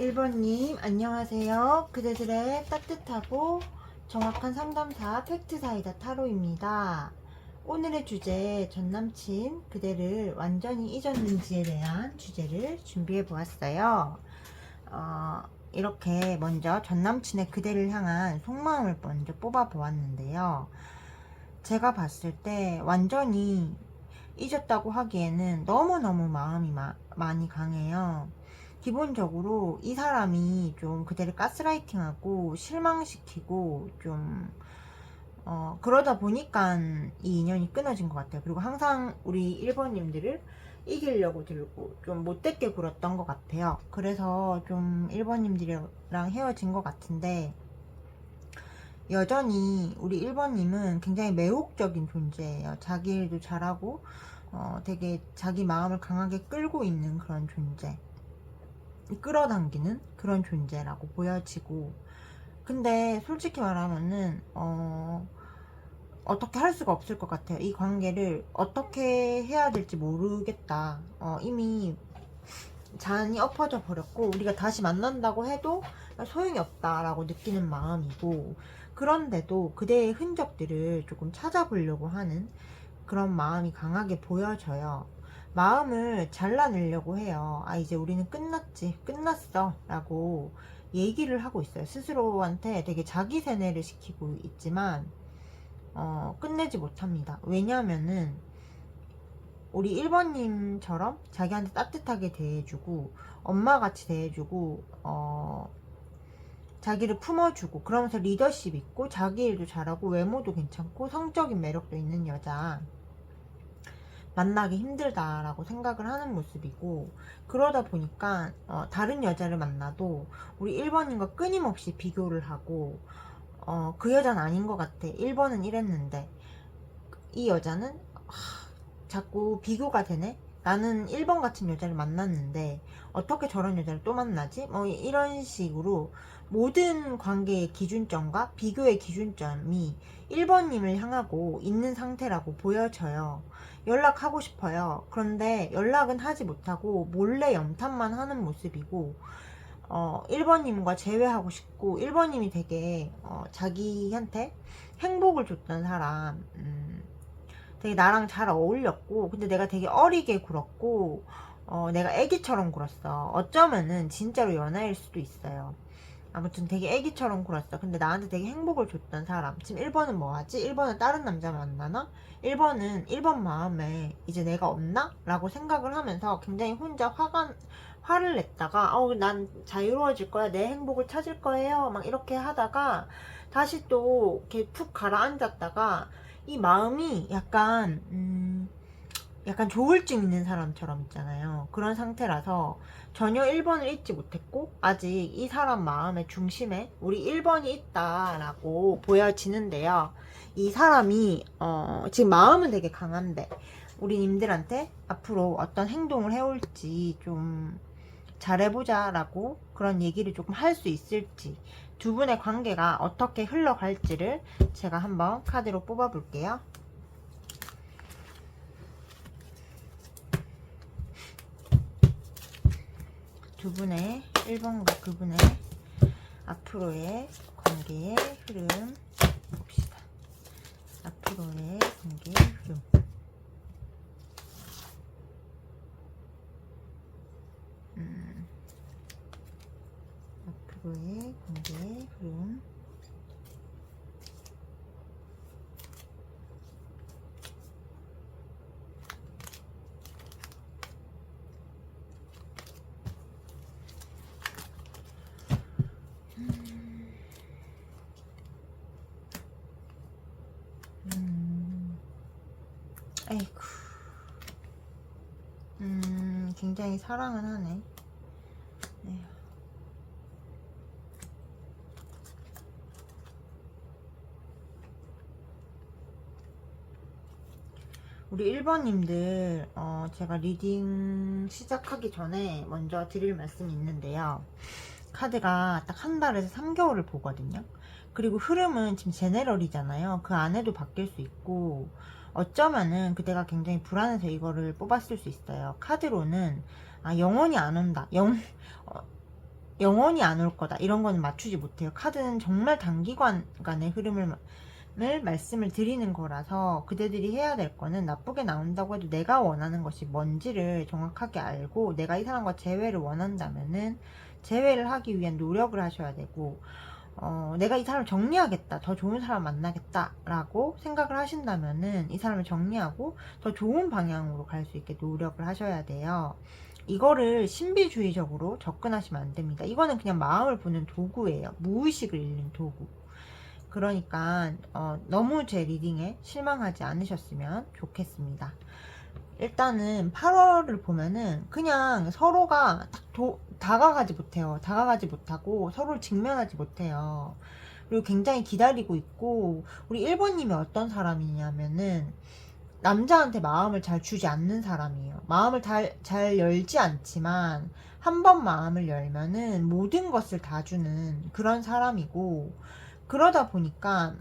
1번님 안녕하세요. 그대들의 따뜻하고 정확한 상담사 팩트사이다 타로입니다. 오늘의 주제, 전남친 그대를 완전히 잊었는지에 대한 주제를 준비해 보았어요. 이렇게 먼저 전남친의 그대를 향한 속마음을 먼저 뽑아 보았는데요. 제가 봤을 때 완전히 잊었다고 하기에는 너무너무 마음이 많이 강해요. 기본적으로 이 사람이 좀 그대를 가스라이팅하고 실망시키고 좀 그러다 보니까 이 인연이 끊어진 것 같아요. 그리고 항상 우리 1번님들을 이기려고 들고 좀 못되게 굴었던 것 같아요. 그래서 좀 1번님들이랑 헤어진 것 같은데, 여전히 우리 1번님은 굉장히 매혹적인 존재예요. 자기 일도 잘하고 되게 자기 마음을 강하게 끌고 있는 그런 존재, 끌어당기는 그런 존재라고 보여지고, 근데 솔직히 말하면은 어떻게 할 수가 없을 것 같아요. 이 관계를 어떻게 해야 될지 모르겠다. 이미 잔이 엎어져 버렸고 우리가 다시 만난다고 해도 소용이 없다라고 느끼는 마음이고, 그런데도 그대의 흔적들을 조금 찾아보려고 하는 그런 마음이 강하게 보여져요. 마음을 잘라내려고 해요. 이제 우리는 끝났지, 끝났어 라고 얘기를 하고 있어요. 스스로한테 되게 자기 세뇌를 시키고 있지만 끝내지 못합니다. 왜냐면은 우리 1번님처럼 자기한테 따뜻하게 대해주고 엄마같이 대해주고 자기를 품어주고 그러면서 리더십 있고 자기 일도 잘하고 외모도 괜찮고 성적인 매력도 있는 여자 만나기 힘들다라고 생각을 하는 모습이고, 그러다 보니까 다른 여자를 만나도 우리 1번님과 끊임없이 비교를 하고 그 여자는 아닌 것 같아, 1번은 이랬는데 이 여자는 자꾸 비교가 되네, 나는 1번 같은 여자를 만났는데 어떻게 저런 여자를 또 만나지? 뭐 이런 식으로 모든 관계의 기준점과 비교의 기준점이 1번님을 향하고 있는 상태라고 보여져요. 연락하고 싶어요. 그런데 연락은 하지 못하고 몰래 염탐만 하는 모습이고, 1번님과 재회하고 싶고, 1번님이 되게 자기한테 행복을 줬던 사람, 되게 나랑 잘 어울렸고, 근데 내가 되게 어리게 굴었고 내가 애기처럼 굴었어. 어쩌면은 진짜로 연하일 수도 있어요. 아무튼 되게 애기처럼 굴었어. 근데 나한테 되게 행복을 줬던 사람. 지금 1번은 뭐하지? 1번은 다른 남자 만나나? 1번은 1번 마음에 이제 내가 없나? 라고 생각을 하면서 굉장히 혼자 화를 냈다가 난 자유로워질 거야, 내 행복을 찾을 거예요, 막 이렇게 하다가 다시 또 이렇게 푹 가라앉았다가 이 마음이 약간 조울증 있는 사람처럼 있잖아요. 그런 상태라서 전혀 1번을 잊지 못했고 아직 이 사람 마음의 중심에 우리 1번이 있다라고 보여지는데요. 이 사람이 지금 마음은 되게 강한데 우리 님들한테 앞으로 어떤 행동을 해올지 좀 잘해보자 라고 그런 얘기를 조금 할 수 있을지, 두 분의 관계가 어떻게 흘러갈지를 제가 한번 카드로 뽑아 볼게요. 두 분의 1번과 그분의 앞으로의 관계의 흐름 봅시다. 앞으로의 관계의 흐름. 앞으로의 관계의 흐름. 아이고. 굉장히 사랑은 하네. 에휴. 우리 1번님들, 제가 리딩 시작하기 전에 먼저 드릴 말씀이 있는데요. 카드가 딱 한 달에서 3개월을 보거든요. 그리고 흐름은 지금 제네럴이잖아요. 그 안에도 바뀔 수 있고, 어쩌면은 그때가 굉장히 불안해서 이거를 뽑았을 수 있어요. 카드로는 영원히 안 온다, 영원히 안 올 거다 이런 거는 맞추지 못해요. 카드는 정말 단기간의 흐름을 말씀을 드리는 거라서 그대들이 해야 될 거는 나쁘게 나온다고 해도 내가 원하는 것이 뭔지를 정확하게 알고 내가 이 사람과 재회를 원한다면은 재회를 하기 위한 노력을 하셔야 되고 내가 이 사람을 정리하겠다, 더 좋은 사람 만나겠다 라고 생각을 하신다면은 이 사람을 정리하고 더 좋은 방향으로 갈 수 있게 노력을 하셔야 돼요. 이거를 신비주의적으로 접근하시면 안 됩니다. 이거는 그냥 마음을 보는 도구예요. 무의식을 읽는 도구. 그러니까 너무 제 리딩에 실망하지 않으셨으면 좋겠습니다. 일단은 8월을 보면은 그냥 서로가 딱 다가가지 못해요. 다가가지 못하고 서로를 직면하지 못해요. 그리고 굉장히 기다리고 있고, 우리 1번님이 어떤 사람이냐면은 남자한테 마음을 잘 주지 않는 사람이에요. 마음을 잘 열지 않지만 한 번 마음을 열면은 모든 것을 다 주는 그런 사람이고, 그러다 보니까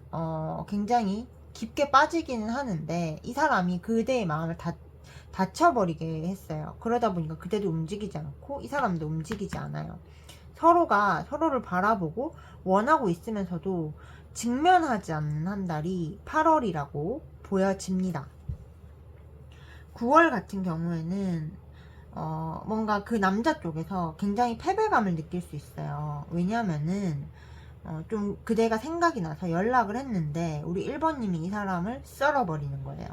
굉장히 깊게 빠지기는 하는데 이 사람이 그대의 마음을 닫혀버리게 했어요. 그러다 보니까 그대도 움직이지 않고 이 사람도 움직이지 않아요. 서로가 서로를 바라보고 원하고 있으면서도 직면하지 않는 한 달이 8월이라고 보여집니다. 9월 같은 경우에는 뭔가 그 남자 쪽에서 굉장히 패배감을 느낄 수 있어요. 왜냐면은 좀 그대가 생각이 나서 연락을 했는데 우리 1번님이 이 사람을 썰어버리는 거예요.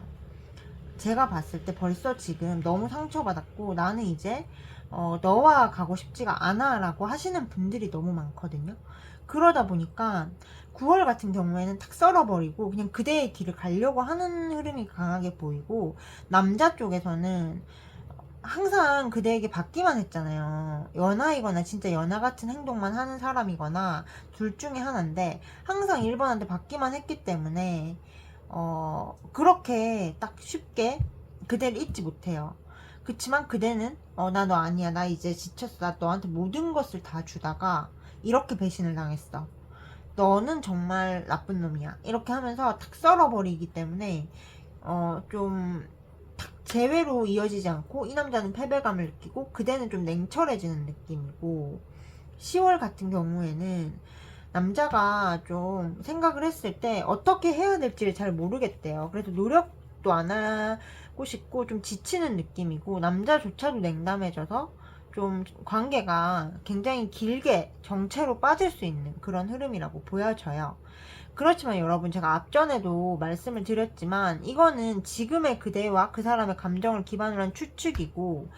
제가 봤을 때 벌써 지금 너무 상처받았고 나는 이제 너와 가고 싶지가 않아 라고 하시는 분들이 너무 많거든요. 그러다 보니까 9월 같은 경우에는 탁 썰어버리고 그냥 그대의 길을 가려고 하는 흐름이 강하게 보이고, 남자 쪽에서는 항상 그대에게 받기만 했잖아요. 연하이거나 진짜 연하 같은 행동만 하는 사람이거나 둘 중에 하나인데 항상 1번한테 받기만 했기 때문에 그렇게 딱 쉽게 그대를 잊지 못해요. 그치만 그대는 나 너 아니야, 나 이제 지쳤어, 나 너한테 모든 것을 다 주다가 이렇게 배신을 당했어, 너는 정말 나쁜 놈이야, 이렇게 하면서 탁 썰어버리기 때문에 좀 재회로 이어지지 않고 이 남자는 패배감을 느끼고 그대는 좀 냉철해지는 느낌이고, 10월 같은 경우에는 남자가 좀 생각을 했을 때 어떻게 해야 될지를 잘 모르겠대요. 그래서 노력도 안 하고 싶고 좀 지치는 느낌이고, 남자조차도 냉담해져서 좀 관계가 굉장히 길게 정체로 빠질 수 있는 그런 흐름이라고 보여져요. 그렇지만 여러분, 제가 앞전에도 말씀을 드렸지만 이거는 지금의 그대와 그 사람의 감정을 기반으로 한 추측이고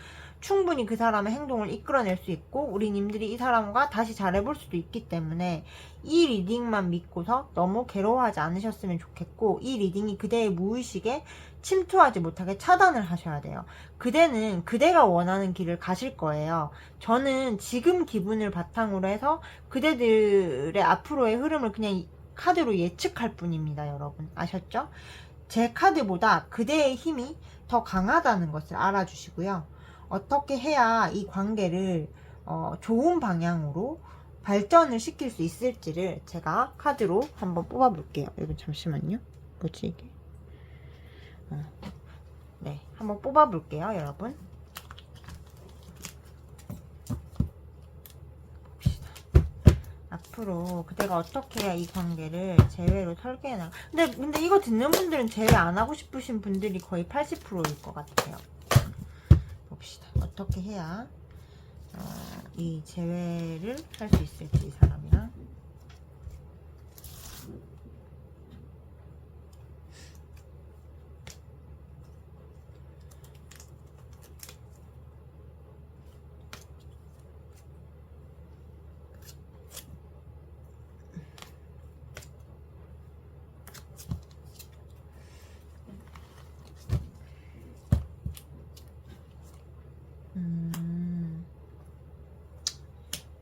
충분히 그 사람의 행동을 이끌어낼 수 있고 우리 님들이 이 사람과 다시 잘해볼 수도 있기 때문에 이 리딩만 믿고서 너무 괴로워하지 않으셨으면 좋겠고, 이 리딩이 그대의 무의식에 침투하지 못하게 차단을 하셔야 돼요. 그대는 그대가 원하는 길을 가실 거예요. 저는 지금 기분을 바탕으로 해서 그대들의 앞으로의 흐름을 그냥 카드로 예측할 뿐입니다. 여러분 아셨죠? 제 카드보다 그대의 힘이 더 강하다는 것을 알아주시고요. 어떻게 해야 이 관계를 좋은 방향으로 발전을 시킬 수 있을지를 제가 카드로 한번 뽑아 볼게요. 여러분 잠시만요. 뭐지 이게? 네, 한번 뽑아 볼게요. 여러분 앞으로 그대가 어떻게 해야 이 관계를 재회로 설계해 나가. 근데 이거 듣는 분들은 재회 안 하고 싶으신 분들이 거의 80%일 것 같아요. 봅시다. 어떻게 해야 이 재회를 할 수 있을지, 이 사람이랑.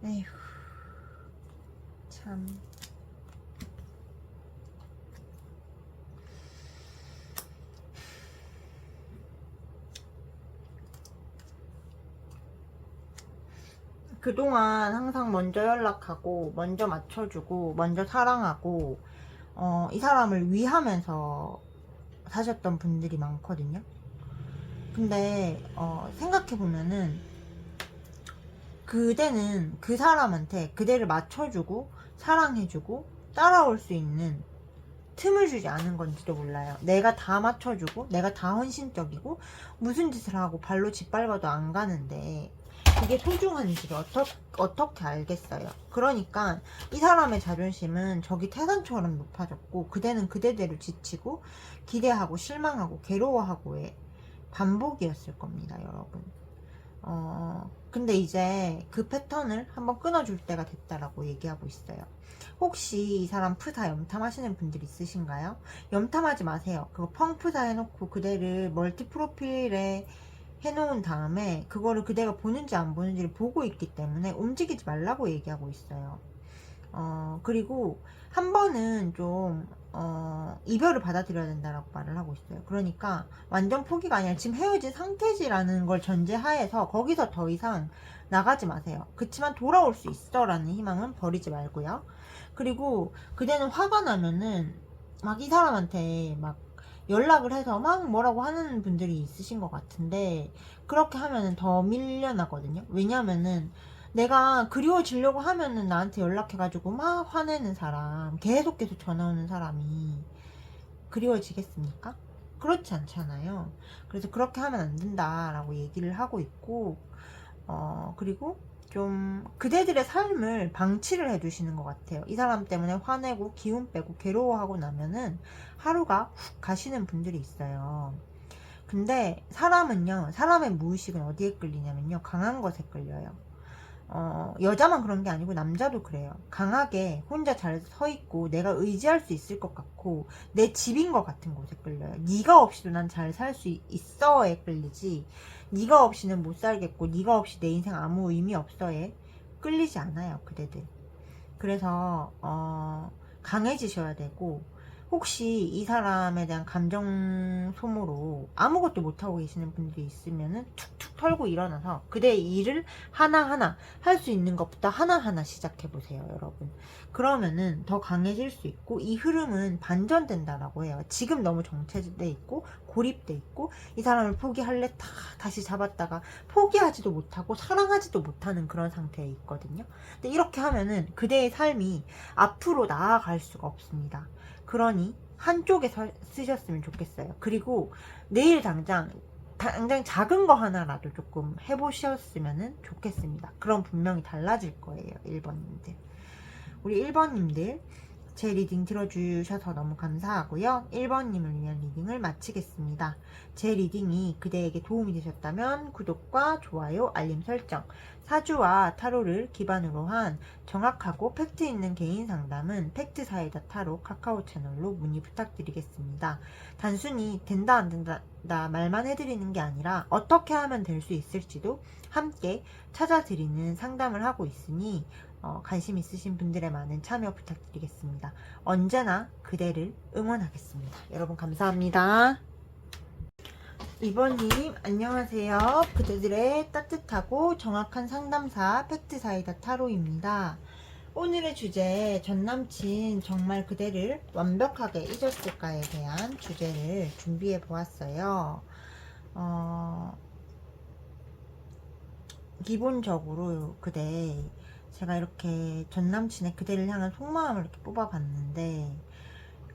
에휴, 참. 그동안 항상 먼저 연락하고 먼저 맞춰주고 먼저 사랑하고 이 사람을 위하면서 사셨던 분들이 많거든요. 근데 생각해보면은 그대는 그 사람한테 그대를 맞춰주고 사랑해주고 따라올 수 있는 틈을 주지 않은 건지도 몰라요. 내가 다 맞춰주고 내가 다 헌신적이고 무슨 짓을 하고 발로 짓밟아도 안 가는데 그게 소중한지를 어떻게 알겠어요. 그러니까 이 사람의 자존심은 저기 태산처럼 높아졌고 그대는 그대대로 지치고 기대하고 실망하고 괴로워하고의 반복이었을 겁니다, 여러분. 근데 이제 그 패턴을 한번 끊어줄 때가 됐다라고 얘기하고 있어요. 혹시 이 사람 프사 염탐하시는 분들 있으신가요? 염탐하지 마세요. 그거 펑프사 해놓고 그대를 멀티 프로필에 해놓은 다음에 그거를 그대가 보는지 안 보는지를 보고 있기 때문에 움직이지 말라고 얘기하고 있어요. 그리고 한 번은 좀 이별을 받아들여야 된다라고 말을 하고 있어요. 그러니까 완전 포기가 아니라 지금 헤어진 상태지라는 걸 전제하에서 거기서 더 이상 나가지 마세요. 그치만 돌아올 수 있어 라는 희망은 버리지 말고요. 그리고 그대는 화가 나면은 막 이 사람한테 막 연락을 해서 막 뭐라고 하는 분들이 있으신 것 같은데 그렇게 하면은 더 밀려나거든요. 왜냐면은 내가 그리워지려고 하면은 나한테 연락해가지고 막 화내는 사람, 계속 전화 오는 사람이 그리워지겠습니까? 그렇지 않잖아요. 그래서 그렇게 하면 안 된다라고 얘기를 하고 있고, 그리고 좀 그대들의 삶을 방치를 해두시는 것 같아요. 이 사람 때문에 화내고 기운 빼고 괴로워하고 나면은 하루가 훅 가시는 분들이 있어요. 근데 사람은요, 사람의 무의식은 어디에 끌리냐면요, 강한 것에 끌려요. 여자만 그런 게 아니고 남자도 그래요. 강하게 혼자 잘 서 있고 내가 의지할 수 있을 것 같고 내 집인 것 같은 곳에 끌려요. 네가 없이도 난 잘 살 수 있어에 끌리지, 네가 없이는 못 살겠고 네가 없이 내 인생 아무 의미 없어에 끌리지 않아요, 그대들. 그래서 강해지셔야 되고, 혹시 이 사람에 대한 감정 소모로 아무것도 못하고 계시는 분들이 있으면은 툭툭 털고 일어나서 그대의 일을 하나하나 할 수 있는 것부터 하나하나 시작해보세요, 여러분. 그러면은 더 강해질 수 있고 이 흐름은 반전된다라고 해요. 지금 너무 정체돼 있고 고립돼 있고 이 사람을 포기할래 다시 잡았다가 포기하지도 못하고 사랑하지도 못하는 그런 상태에 있거든요. 근데 이렇게 하면은 그대의 삶이 앞으로 나아갈 수가 없습니다. 그러니 한쪽에 쓰셨으면 좋겠어요. 그리고 내일 당장 작은 거 하나라도 조금 해보셨으면 좋겠습니다. 그럼 분명히 달라질 거예요, 1번님들. 우리 1번님들 제 리딩 들어주셔서 너무 감사하고요. 1번님을 위한 리딩을 마치겠습니다. 제 리딩이 그대에게 도움이 되셨다면 구독과 좋아요, 알림 설정, 사주와 타로를 기반으로 한 정확하고 팩트 있는 개인 상담은 팩트사이다 타로 카카오 채널로 문의 부탁드리겠습니다. 단순히 된다 안 된다 말만 해드리는 게 아니라 어떻게 하면 될 수 있을지도 함께 찾아드리는 상담을 하고 있으니 관심 있으신 분들의 많은 참여 부탁드리겠습니다. 언제나 그대를 응원하겠습니다. 여러분 감사합니다. 2번님 안녕하세요. 그대들의 따뜻하고 정확한 상담사 팩트사이다 타로입니다. 오늘의 주제, 전남친 정말 그대를 완벽하게 잊었을까에 대한 주제를 준비해 보았어요. 기본적으로 제가 이렇게 전남친의 그대를 향한 속마음을 이렇게 뽑아봤는데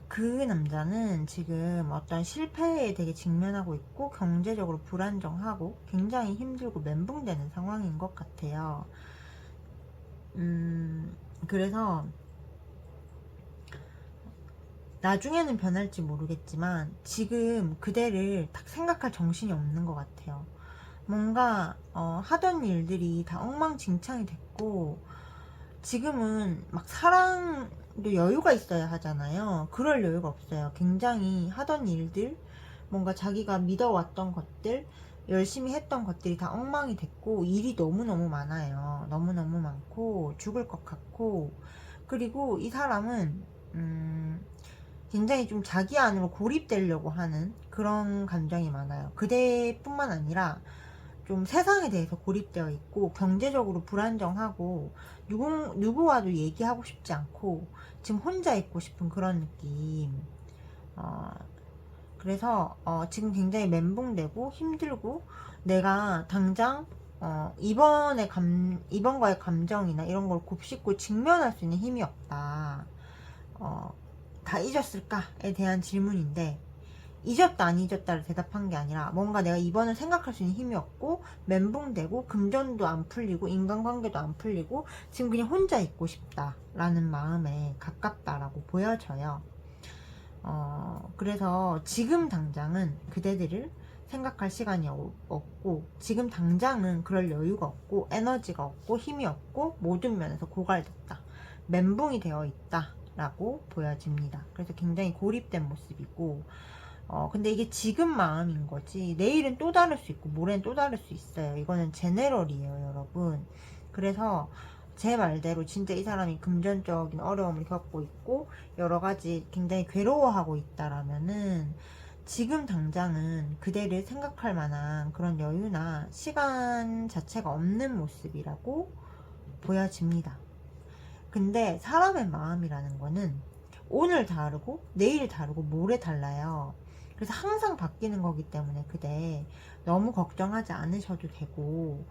그 남자는 지금 어떤 실패에 되게 직면하고 있고 경제적으로 불안정하고 굉장히 힘들고 멘붕되는 상황인 것 같아요. 그래서 나중에는 변할지 모르겠지만 지금 그대를 딱 생각할 정신이 없는 것 같아요. 뭔가 하던 일들이 다 엉망진창이 됐고 지금은 막 사랑도 여유가 있어야 하잖아요. 그럴 여유가 없어요. 굉장히 하던 일들, 뭔가 자기가 믿어왔던 것들, 열심히 했던 것들이 다 엉망이 됐고 일이 너무너무 많아요. 너무너무 많고 죽을 것 같고, 그리고 이 사람은 굉장히 좀 자기 안으로 고립되려고 하는 그런 감정이 많아요. 그대뿐만 아니라 좀 세상에 대해서 고립되어 있고 경제적으로 불안정하고 누구와도 얘기하고 싶지 않고 지금 혼자 있고 싶은 그런 느낌. 그래서 지금 굉장히 멘붕되고 힘들고 내가 당장 이번과의 감정이나 이런 걸 곱씹고 직면할 수 있는 힘이 없다. 다 잊었을까에 대한 질문인데, 잊었다 안 잊었다를 대답한 게 아니라 뭔가 내가 이번을 생각할 수 있는 힘이 없고 멘붕되고 금전도 안 풀리고 인간관계도 안 풀리고 지금 그냥 혼자 있고 싶다라는 마음에 가깝다라고 보여져요. 그래서 지금 당장은 그대들을 생각할 시간이 없고 지금 당장은 그럴 여유가 없고 에너지가 없고 힘이 없고 모든 면에서 고갈됐다, 멘붕이 되어 있다 라고 보여집니다. 그래서 굉장히 고립된 모습이고, 근데 이게 지금 마음인 거지 내일은 또 다를 수 있고 모레는 또 다를 수 있어요. 이거는 제네럴이에요, 여러분. 그래서 제 말대로 진짜 이 사람이 금전적인 어려움을 겪고 있고 여러 가지 굉장히 괴로워하고 있다라면은 지금 당장은 그대를 생각할 만한 그런 여유나 시간 자체가 없는 모습이라고 보여집니다. 근데 사람의 마음이라는 거는 오늘 다르고 내일 다르고 모레 달라요. 그래서 항상 바뀌는 거기 때문에 그대 너무 걱정하지 않으셔도 되고,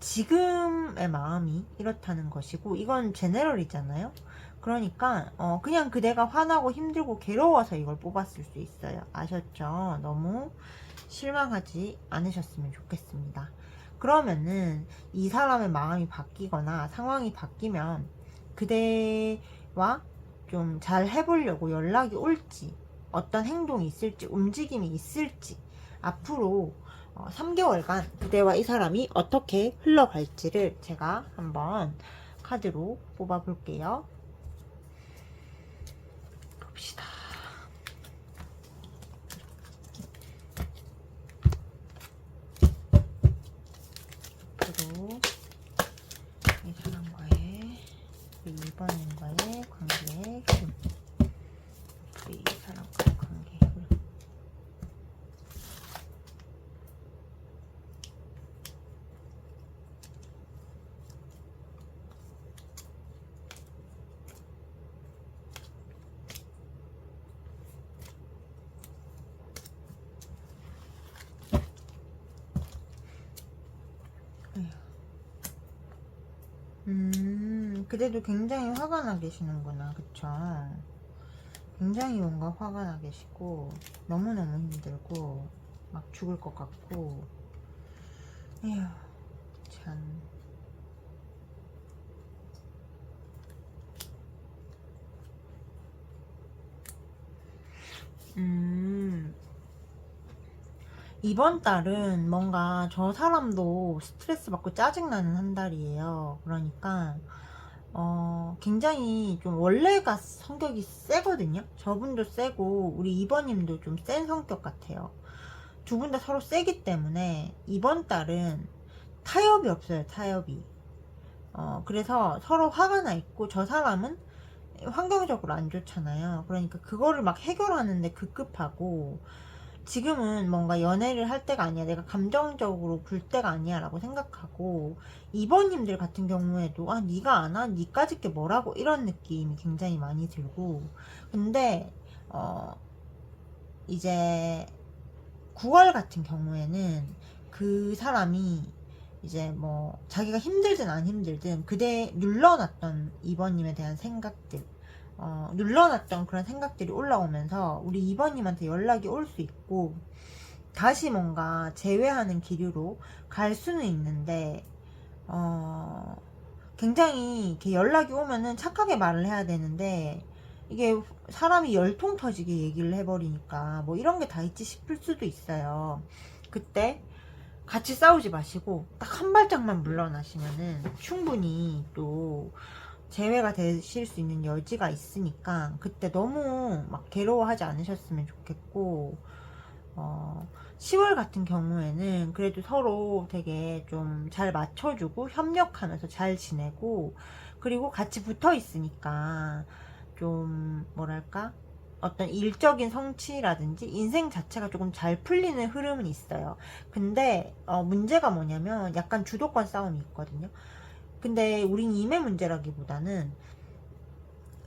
지금의 마음이 이렇다는 것이고, 이건 제네럴이잖아요. 그러니까 그냥 그대가 화나고 힘들고 괴로워서 이걸 뽑았을 수 있어요. 아셨죠? 너무 실망하지 않으셨으면 좋겠습니다. 그러면은 이 사람의 마음이 바뀌거나 상황이 바뀌면 그대와 좀 잘 해보려고 연락이 올지, 어떤 행동이 있을지, 움직임이 있을지, 앞으로 3개월간 그대와 이 사람이 어떻게 흘러갈지를 제가 한번 카드로 뽑아 볼게요. 봅시다. 앞으로 이 사람과의, 이번과의 관계의 흐름, 이 사람과의 관계의 흐름. 그래도 굉장히 화가 나 계시는구나. 그쵸? 굉장히 뭔가 화가 나 계시고 너무너무 힘들고 막 죽을 것 같고. 에휴, 참. 이번 달은 뭔가 저 사람도 스트레스 받고 짜증나는 한 달이에요. 그러니까 굉장히 좀 원래가 성격이 세거든요. 저분도 세고 우리 이번님도 좀 센 성격 같아요. 두 분 다 서로 세기 때문에 이번 달은 타협이 없어요. 타협이. 그래서 서로 화가 나 있고 저 사람은 환경적으로 안 좋잖아요. 그러니까 그거를 막 해결하는데 급급하고, 지금은 뭔가 연애를 할 때가 아니야, 내가 감정적으로 굴 때가 아니야 라고 생각하고, 2번님들 같은 경우에도 네가 안 와? 니까짓 게 뭐라고, 이런 느낌이 굉장히 많이 들고. 근데 이제 9월 같은 경우에는 그 사람이 이제 뭐 자기가 힘들든 안 힘들든 그대 눌러놨던 2번님에 대한 생각들, 눌러놨던 그런 생각들이 올라오면서 우리 2번님한테 연락이 올 수 있고 다시 뭔가 재회하는 기류로 갈 수는 있는데, 굉장히 이렇게 연락이 오면은 착하게 말을 해야 되는데 이게 사람이 열통 터지게 얘기를 해버리니까 뭐 이런 게 다 있지 싶을 수도 있어요. 그때 같이 싸우지 마시고 딱 한 발짝만 물러나시면은 충분히 또 재회가 되실 수 있는 여지가 있으니까 그때 너무 막 괴로워하지 않으셨으면 좋겠고, 10월 같은 경우에는 그래도 서로 되게 좀 잘 맞춰주고 협력하면서 잘 지내고, 그리고 같이 붙어 있으니까 좀 뭐랄까, 어떤 일적인 성취라든지 인생 자체가 조금 잘 풀리는 흐름은 있어요. 근데 문제가 뭐냐면 약간 주도권 싸움이 있거든요. 근데 우린 임의 문제라기보다는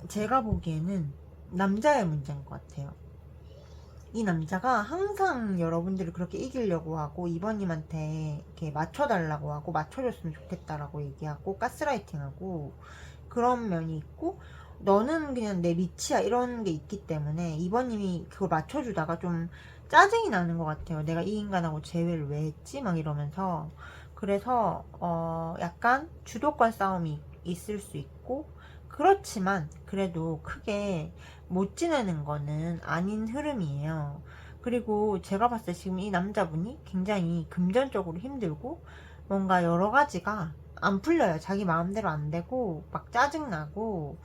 제가 보기에는 남자의 문제인 것 같아요. 이 남자가 항상 여러분들을 그렇게 이기려고 하고 이번님한테 이렇게 맞춰달라고 하고 맞춰줬으면 좋겠다라고 얘기하고 가스라이팅하고 그런 면이 있고, 너는 그냥 내 밑이야 이런 게 있기 때문에 이번님이 그걸 맞춰주다가 좀 짜증이 나는 것 같아요. 내가 이 인간하고 재회를 왜 했지? 막 이러면서. 그래서 약간 주도권 싸움이 있을 수 있고, 그렇지만 그래도 크게 못 지내는 거는 아닌 흐름이에요. 그리고 제가 봤을 때 지금 이 남자분이 굉장히 금전적으로 힘들고 뭔가 여러 가지가 안 풀려요. 자기 마음대로 안 되고 막 짜증나고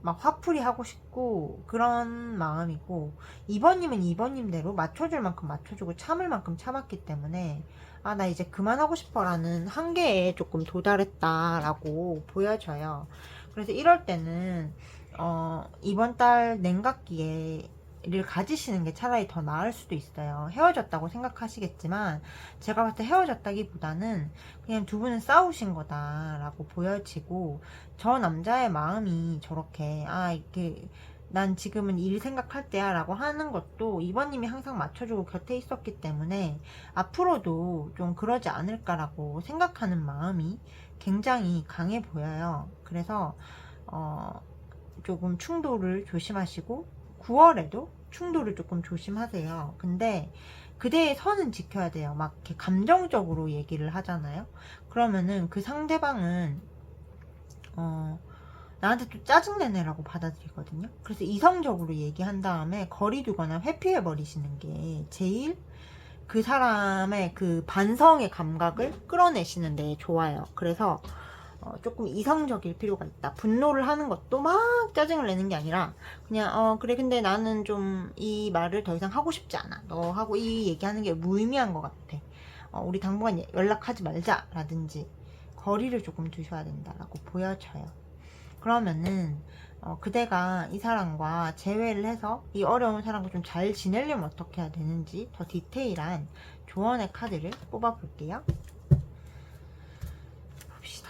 막 화풀이 하고 싶고 그런 마음이고, 2번님은 2번님대로 맞춰줄 만큼 맞춰주고 참을 만큼 참았기 때문에 아, 나 이제 그만하고 싶어라는 한계에 조금 도달했다라고 보여져요. 그래서 이럴 때는 이번 달 냉각기를 가지시는 게 차라리 더 나을 수도 있어요. 헤어졌다고 생각하시겠지만 제가 봤을 때 헤어졌다기보다는 그냥 두 분은 싸우신 거다라고 보여지고, 저 남자의 마음이 저렇게 이렇게 난 지금은 일 생각할 때야 라고 하는 것도 이번님이 항상 맞춰주고 곁에 있었기 때문에 앞으로도 좀 그러지 않을까라고 생각하는 마음이 굉장히 강해 보여요. 그래서 조금 충돌을 조심하시고 9월에도 충돌을 조금 조심하세요. 근데 그대의 선은 지켜야 돼요. 막 이렇게 감정적으로 얘기를 하잖아요. 그러면은 그 상대방은 나한테 또 짜증내네라고 받아들이거든요. 그래서 이성적으로 얘기한 다음에 거리 두거나 회피해 버리시는 게 제일 그 사람의 그 반성의 감각을 끌어내시는 데 좋아요. 그래서 조금 이성적일 필요가 있다. 분노를 하는 것도 막 짜증을 내는 게 아니라 그냥 그래 근데 나는 좀 이 말을 더 이상 하고 싶지 않아. 너하고 이 얘기하는 게 무의미한 것 같아. 우리 당분간 연락하지 말자 라든지 거리를 조금 두셔야 된다라고 보여져요. 그러면은 그대가 이 사람과 재회를 해서 이 어려운 사람과 좀 잘 지내려면 어떻게 해야 되는지 더 디테일한 조언의 카드를 뽑아 볼게요. 봅시다.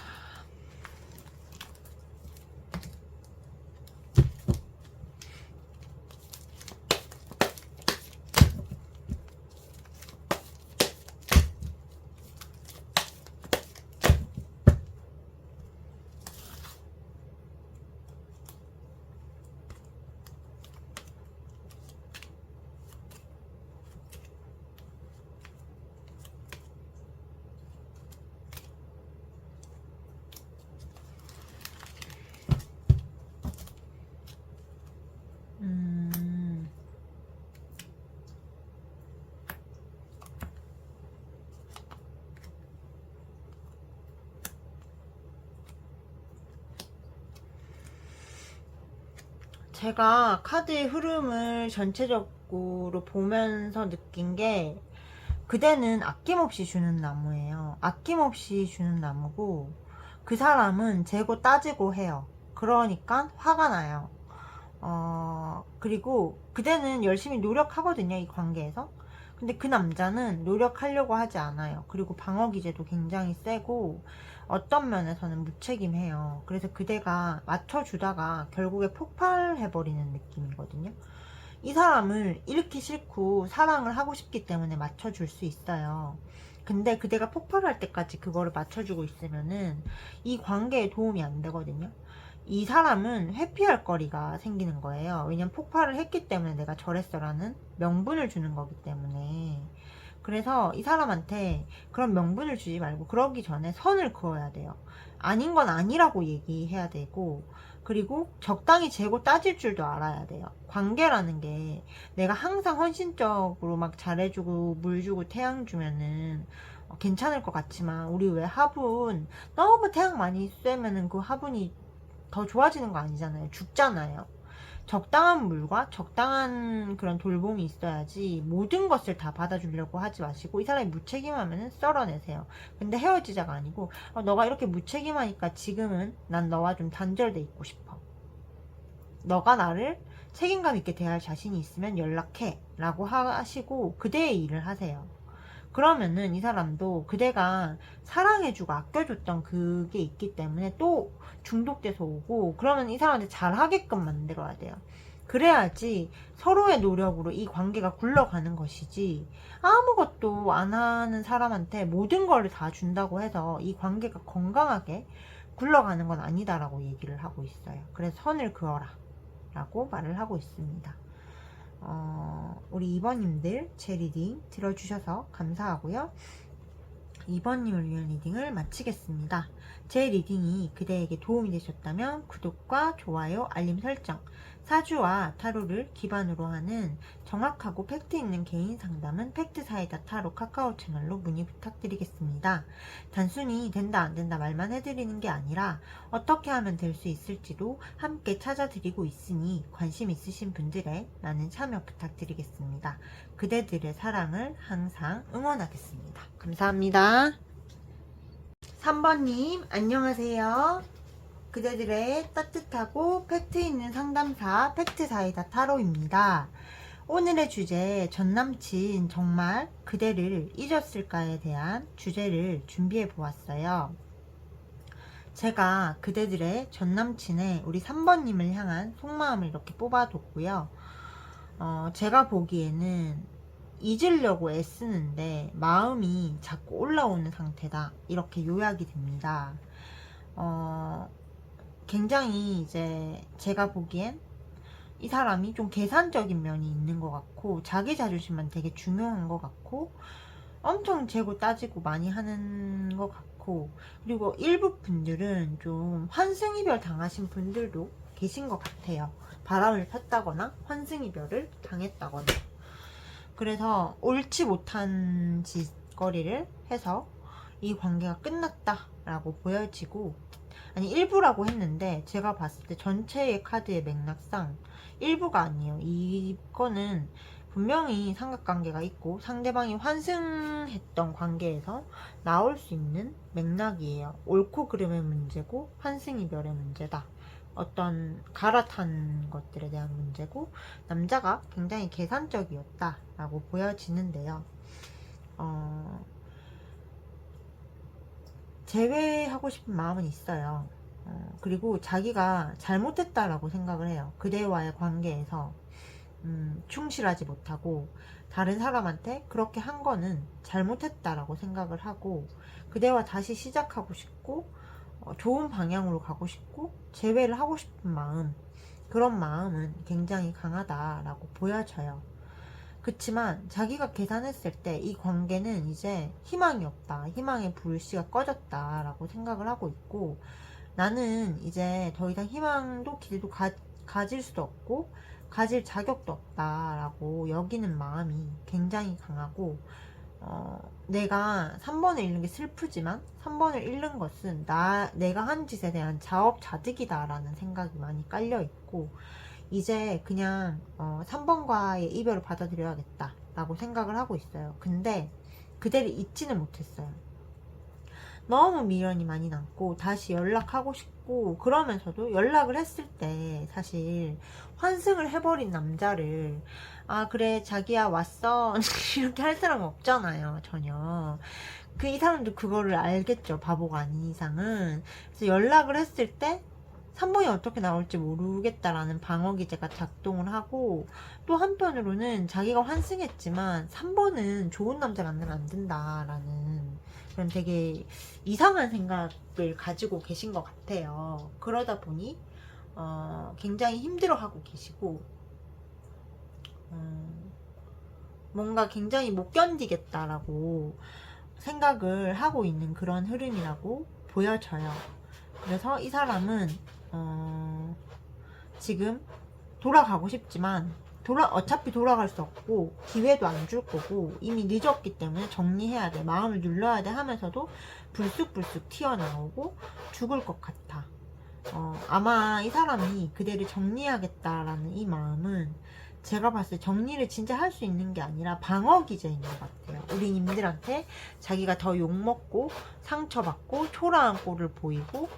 제가 카드의 흐름을 전체적으로 보면서 느낀 게, 그대는 아낌없이 주는 나무예요. 아낌없이 주는 나무고 그 사람은 재고 따지고 해요. 그러니까 화가 나요. 그리고 그대는 열심히 노력하거든요, 이 관계에서. 근데 그 남자는 노력하려고 하지 않아요. 그리고 방어 기제도 굉장히 세고 어떤 면에서는 무책임해요. 그래서 그대가 맞춰주다가 결국에 폭발해버리는 느낌이거든요. 이 사람을 잃기 싫고 사랑을 하고 싶기 때문에 맞춰줄 수 있어요. 근데 그대가 폭발할 때까지 그거를 맞춰주고 있으면은 이 관계에 도움이 안 되거든요. 이 사람은 회피할 거리가 생기는 거예요. 왜냐면 폭발을 했기 때문에 내가 저랬어라는 명분을 주는 거기 때문에. 그래서 이 사람한테 그런 명분을 주지 말고 그러기 전에 선을 그어야 돼요. 아닌 건 아니라고 얘기해야 되고, 그리고 적당히 재고 따질 줄도 알아야 돼요. 관계라는 게 내가 항상 헌신적으로 막 잘해주고 물 주고 태양 주면은 괜찮을 것 같지만, 우리 왜 화분 너무 태양 많이 쐬면은 그 화분이 더 좋아지는 거 아니잖아요. 죽잖아요. 적당한 물과 적당한 그런 돌봄이 있어야지 모든 것을 다 받아주려고 하지 마시고, 이 사람이 무책임하면 썰어내세요. 근데 헤어지자가 아니고 너가 이렇게 무책임하니까 지금은 난 너와 좀 단절돼 있고 싶어. 너가 나를 책임감 있게 대할 자신이 있으면 연락해 라고 하시고 그대의 일을 하세요. 그러면은 이 사람도 그대가 사랑해주고 아껴줬던 그게 있기 때문에 또 중독돼서 오고, 그러면 이 사람한테 잘하게끔 만들어야 돼요. 그래야지 서로의 노력으로 이 관계가 굴러가는 것이지, 아무것도 안 하는 사람한테 모든 걸 다 준다고 해서 이 관계가 건강하게 굴러가는 건 아니다라고 얘기를 하고 있어요. 그래서 선을 그어라 라고 말을 하고 있습니다. 우리 2번님들 제 리딩 들어주셔서 감사하고요. 2번님을 위한 리딩을 마치겠습니다. 제 리딩이 그대에게 도움이 되셨다면 구독과 좋아요, 알림 설정, 사주와 타로를 기반으로 하는 정확하고 팩트 있는 개인 상담은 팩트사이다 타로 카카오 채널로 문의 부탁드리겠습니다. 단순히 된다 안 된다 말만 해드리는 게 아니라 어떻게 하면 될 수 있을지도 함께 찾아드리고 있으니 관심 있으신 분들의 많은 참여 부탁드리겠습니다. 그대들의 사랑을 항상 응원하겠습니다. 감사합니다. 3번님 안녕하세요. 그대들의 따뜻하고 팩트 있는 상담사 팩트사이다 타로입니다. 오늘의 주제, 전남친 정말 그대를 잊었을까에 대한 주제를 준비해 보았어요. 제가 그대들의 전남친의 우리 3번님을 향한 속마음을 이렇게 뽑아뒀고요. 제가 보기에는 잊으려고 애쓰는데 마음이 자꾸 올라오는 상태다, 이렇게 요약이 됩니다. 굉장히 이제 제가 보기엔 이 사람이 좀 계산적인 면이 있는 것 같고, 자기 자존심만 되게 중요한 것 같고, 엄청 재고 따지고 많이 하는 것 같고, 그리고 일부 분들은 좀 환승이별 당하신 분들도 계신 것 같아요. 바람을 폈다거나 환승이별을 당했다거나. 그래서 옳지 못한 짓거리를 해서 이 관계가 끝났다 라고 보여지고, 아니 일부라고 했는데 제가 봤을 때 전체의 카드의 맥락상 일부가 아니에요. 이거는 분명히 삼각관계가 있고 상대방이 환승했던 관계에서 나올 수 있는 맥락이에요. 옳고 그름의 문제고 환승이별의 문제다. 어떤 갈아탄 것들에 대한 문제고, 남자가 굉장히 계산적이었다 라고 보여지는데요. 제외하고 싶은 마음은 있어요. 그리고 자기가 잘못했다라고 생각을 해요. 그대와의 관계에서 충실하지 못하고 다른 사람한테 그렇게 한 거는 잘못했다라고 생각을 하고, 그대와 다시 시작하고 싶고 좋은 방향으로 가고 싶고 재회를 하고 싶은 마음, 그런 마음은 굉장히 강하다라고 보여져요. 그치만 자기가 계산했을 때 이 관계는 이제 희망이 없다, 희망의 불씨가 꺼졌다 라고 생각을 하고 있고, 나는 이제 더 이상 희망도 기대도 가질 수도 없고 가질 자격도 없다 라고 여기는 마음이 굉장히 강하고, 내가 3번을 잃는 게 슬프지만 3번을 잃는 것은 내가 한 짓에 대한 자업자득이다 라는 생각이 많이 깔려있고, 이제 그냥 3번과의 이별을 받아들여야겠다 라고 생각을 하고 있어요. 근데 그대를 잊지는 못했어요. 너무 미련이 많이 남고 다시 연락하고 싶고, 그러면서도 연락을 했을 때 사실 환승을 해버린 남자를 아 그래 자기야 왔어 이렇게 할 사람은 없잖아요. 전혀. 이 사람도 그거를 알겠죠. 바보가 아닌 이상은. 그래서 연락을 했을 때 3번이 어떻게 나올지 모르겠다라는 방어기제가 작동을 하고, 또 한편으로는 자기가 환승했지만 3번은 좋은 남자 만나면 안 된다라는 그런 되게 이상한 생각을 가지고 계신 것 같아요. 그러다 보니 굉장히 힘들어하고 계시고, 뭔가 굉장히 못 견디겠다라고 생각을 하고 있는 그런 흐름이라고 보여져요. 그래서 이 사람은 지금 돌아가고 싶지만 어차피 돌아갈 수 없고 기회도 안 줄 거고 이미 늦었기 때문에 정리해야 돼, 마음을 눌러야 돼 하면서도 불쑥불쑥 튀어나오고 죽을 것 같아. 아마 이 사람이 그대를 정리하겠다라는 이 마음은 제가 봤을 때 정리를 진짜 할 수 있는 게 아니라 방어 기제인 것 같아요. 우리 님들한테 자기가 더 욕먹고 상처받고 초라한 꼴을 보이고,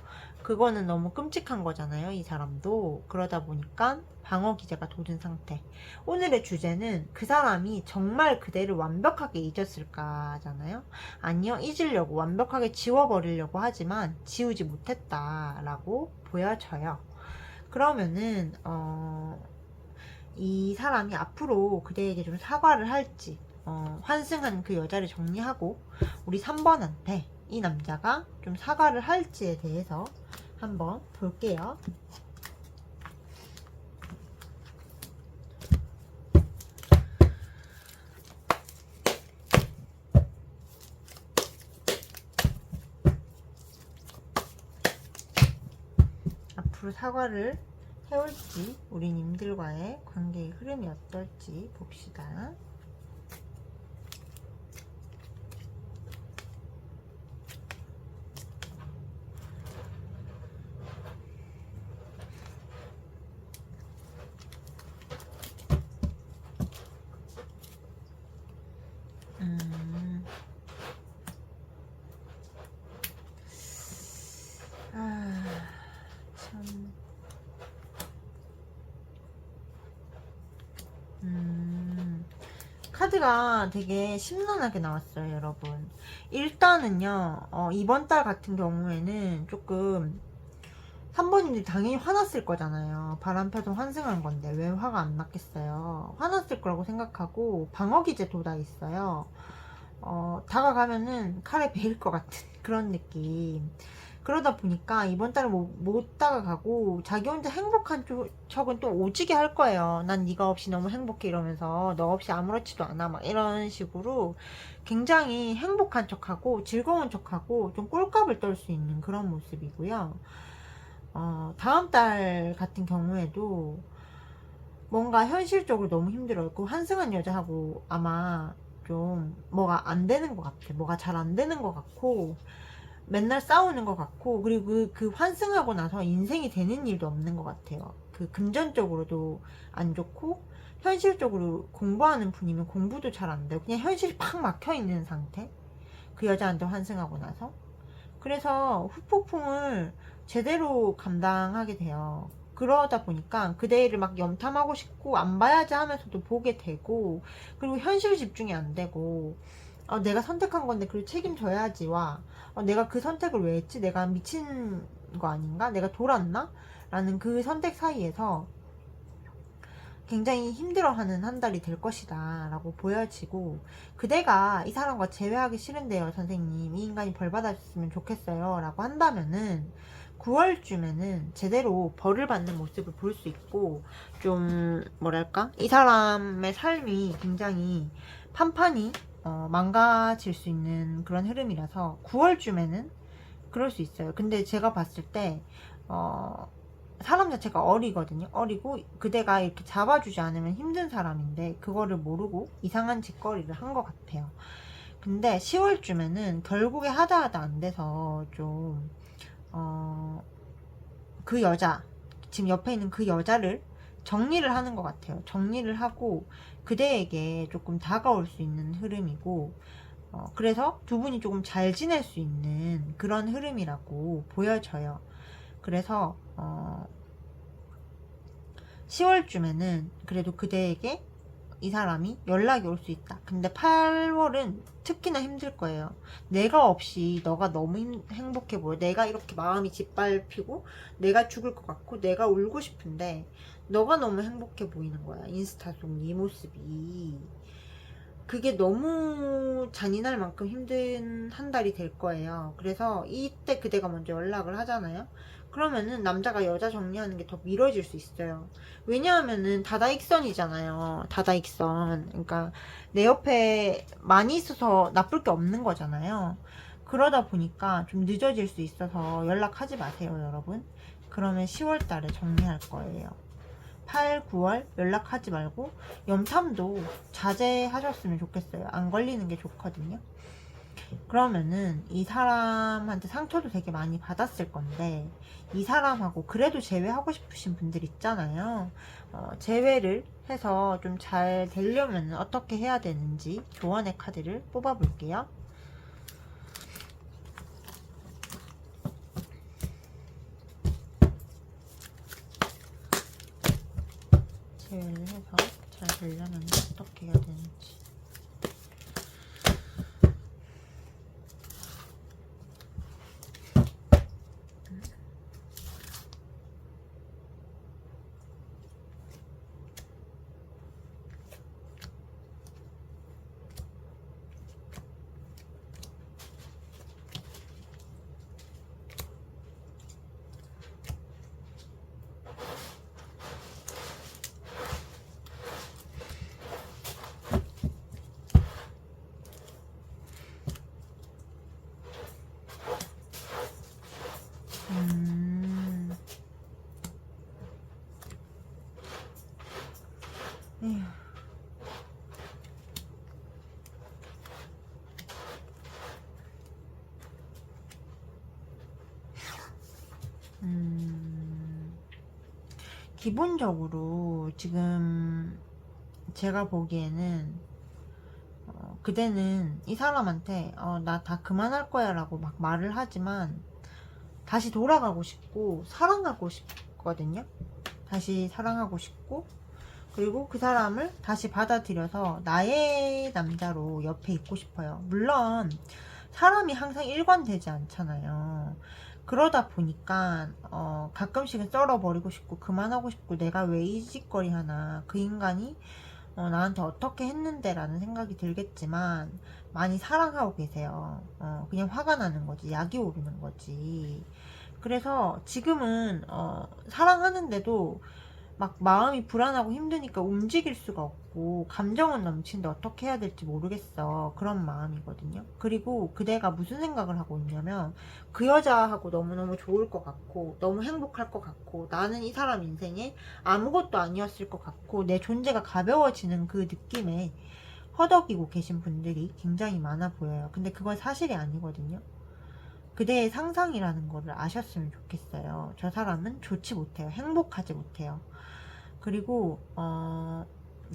그거는 너무 끔찍한 거잖아요. 이 사람도. 그러다 보니까 방어 기제가 돋은 상태. 오늘의 주제는 그 사람이 정말 그대를 완벽하게 잊었을까잖아요. 아니요, 잊으려고 완벽하게 지워버리려고 하지만 지우지 못했다라고 보여져요. 그러면은 이 사람이 앞으로 그대에게 좀 사과를 할지, 환승한 그 여자를 정리하고 우리 3번한테 이 남자가 좀 사과를 할지에 대해서 한번 볼게요. 앞으로 사과를 해올지, 우리님들과의 관계의 흐름이 어떨지 봅시다. 참. 카드가 되게 심란하게 나왔어요, 여러분. 일단은요, 이번 달 같은 경우에는 조금 3번님들이 당연히 화났을 거잖아요. 바람 펴서 환승한 건데 왜 화가 안 났겠어요. 화났을 거라고 생각하고 방어 기제 돋아 있어요. 다가가면은 칼에 베일 것 같은 그런 느낌. 그러다 보니까 이번 달은 못 다가가고 자기 혼자 행복한 척은 또 오지게 할 거예요. 난 네가 없이 너무 행복해 이러면서 너 없이 아무렇지도 않아 막 이런 식으로 굉장히 행복한 척하고 즐거운 척하고 좀 꼴값을 떨 수 있는 그런 모습이고요. 다음 달 같은 경우에도 뭔가 현실적으로 너무 힘들어했고 환승한 여자하고 아마 좀 뭐가 안 되는 것 같아. 뭐가 잘 안 되는 것 같고 맨날 싸우는 것 같고, 그리고 그 환승하고 나서 인생이 되는 일도 없는 것 같아요. 그 금전적으로도 안 좋고 현실적으로 공부하는 분이면 공부도 잘 안 되고 그냥 현실이 팍 막혀 있는 상태. 그 여자한테 환승하고 나서 그래서 후폭풍을 제대로 감당하게 돼요. 그러다 보니까 그대를 막 염탐하고 싶고 안 봐야지 하면서도 보게 되고, 그리고 현실 집중이 안 되고, 내가 선택한 건데 그걸 책임져야지와, 내가 그 선택을 왜 했지? 내가 미친 거 아닌가? 내가 돌았나? 라는 그 선택 사이에서 굉장히 힘들어하는 한 달이 될 것이다 라고 보여지고, 그대가 이 사람과 재회하기 싫은데요 선생님, 이 인간이 벌 받았으면 좋겠어요 라고 한다면은 9월쯤에는 제대로 벌을 받는 모습을 볼 수 있고, 좀 뭐랄까, 이 사람의 삶이 굉장히 판판이 망가질 수 있는 그런 흐름이라서 9월쯤에는 그럴 수 있어요. 근데 제가 봤을 때 사람 자체가 어리거든요. 어리고 그대가 이렇게 잡아주지 않으면 힘든 사람인데 그거를 모르고 이상한 짓거리를 한 것 같아요. 근데 10월쯤에는 결국에 하다 안 돼서 좀 그 여자, 지금 옆에 있는 그 여자를 정리를 하는 것 같아요. 정리를 하고 그대에게 조금 다가올 수 있는 흐름이고, 그래서 두 분이 조금 잘 지낼 수 있는 그런 흐름이라고 보여져요. 그래서 10월쯤에는 그래도 그대에게 이 사람이 연락이 올 수 있다. 근데 8월은 특히나 힘들 거예요. 내가 없이 너가 너무 행복해 보여. 내가 이렇게 마음이 짓밟히고 내가 죽을 것 같고 내가 울고 싶은데 너가 너무 행복해 보이는 거야. 인스타 속 네 모습이. 그게 너무 잔인할 만큼 힘든 한 달이 될 거예요. 그래서 이때 그대가 먼저 연락을 하잖아요. 그러면은 남자가 여자 정리하는 게 더 미뤄질 수 있어요. 왜냐하면은 다다익선이잖아요. 다다익선. 그러니까 내 옆에 많이 있어서 나쁠 게 없는 거잖아요. 그러다 보니까 좀 늦어질 수 있어서 연락하지 마세요, 여러분. 그러면 10월 달에 정리할 거예요. 8, 9월 연락하지 말고 염탐도 자제하셨으면 좋겠어요. 안 걸리는 게 좋거든요. 그러면은 이 사람한테 상처도 되게 많이 받았을 건데 이 사람하고 그래도 재회하고 싶으신 분들 있잖아요. 재회를 해서 좀 잘 되려면 어떻게 해야 되는지 조언의 카드를 뽑아 볼게요. 재회를 해서 잘 되려면 어떻게 해야 되는지. 기본적으로 지금 제가 보기에는 그대는 이 사람한테 나 다 그만할 거야 라고 막 말을 하지만 다시 돌아가고 싶고 사랑하고 싶거든요. 다시 사랑하고 싶고, 그리고 그 사람을 다시 받아들여서 나의 남자로 옆에 있고 싶어요. 물론 사람이 항상 일관되지 않잖아요. 그러다 보니까 가끔씩은 썰어버리고 싶고 그만하고 싶고 내가 왜 이 짓거리 하나, 그 인간이 나한테 어떻게 했는데 라는 생각이 들겠지만 많이 사랑하고 계세요. 그냥 화가 나는 거지, 약이 오르는 거지. 그래서 지금은 사랑하는데도 막 마음이 불안하고 힘드니까 움직일 수가 없고 감정은 넘치는데 어떻게 해야 될지 모르겠어, 그런 마음이거든요. 그리고 그대가 무슨 생각을 하고 있냐면 그 여자하고 너무너무 좋을 것 같고 너무 행복할 것 같고 나는 이 사람 인생에 아무것도 아니었을 것 같고 내 존재가 가벼워지는 그 느낌에 허덕이고 계신 분들이 굉장히 많아 보여요. 근데 그건 사실이 아니거든요. 그대의 상상이라는 거를 아셨으면 좋겠어요. 저 사람은 좋지 못해요. 행복하지 못해요. 그리고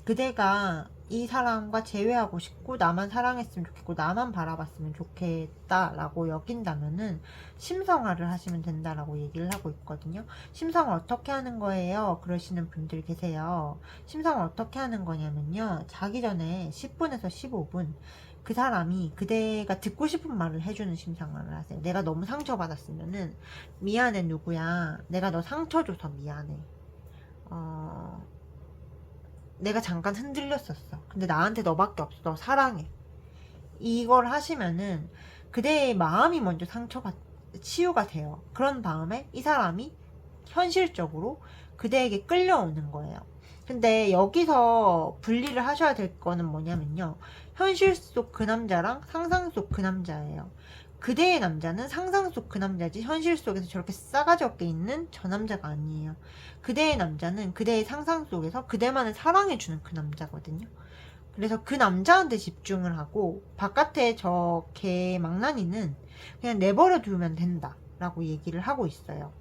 그대가 이 사람과 재회하고 싶고 나만 사랑했으면 좋겠고 나만 바라봤으면 좋겠다라고 여긴다면은 심성화를 하시면 된다라고 얘기를 하고 있거든요. 심성화 어떻게 하는 거예요? 그러시는 분들 계세요. 심성화 어떻게 하는 거냐면요, 자기 전에 10분에서 15분 그 사람이 그대가 듣고 싶은 말을 해주는 심상화를 하세요. 내가 너무 상처받았으면은 미안해 누구야, 내가 너 상처 줘서 미안해, 내가 잠깐 흔들렸었어, 근데 나한테 너밖에 없어, 너 사랑해. 이걸 하시면은 그대의 마음이 먼저 상처가 치유가 돼요. 그런 다음에 이 사람이 현실적으로 그대에게 끌려오는 거예요. 근데 여기서 분리를 하셔야 될 거는 뭐냐면요, 현실 속 그 남자랑 상상 속 그 남자예요. 그대의 남자는 상상 속 그 남자지 현실 속에서 저렇게 싸가지 없게 있는 저 남자가 아니에요. 그대의 남자는 그대의 상상 속에서 그대만을 사랑해주는 그 남자거든요. 그래서 그 남자한테 집중을 하고 바깥에 저 개 망나니는 그냥 내버려 두면 된다 라고 얘기를 하고 있어요.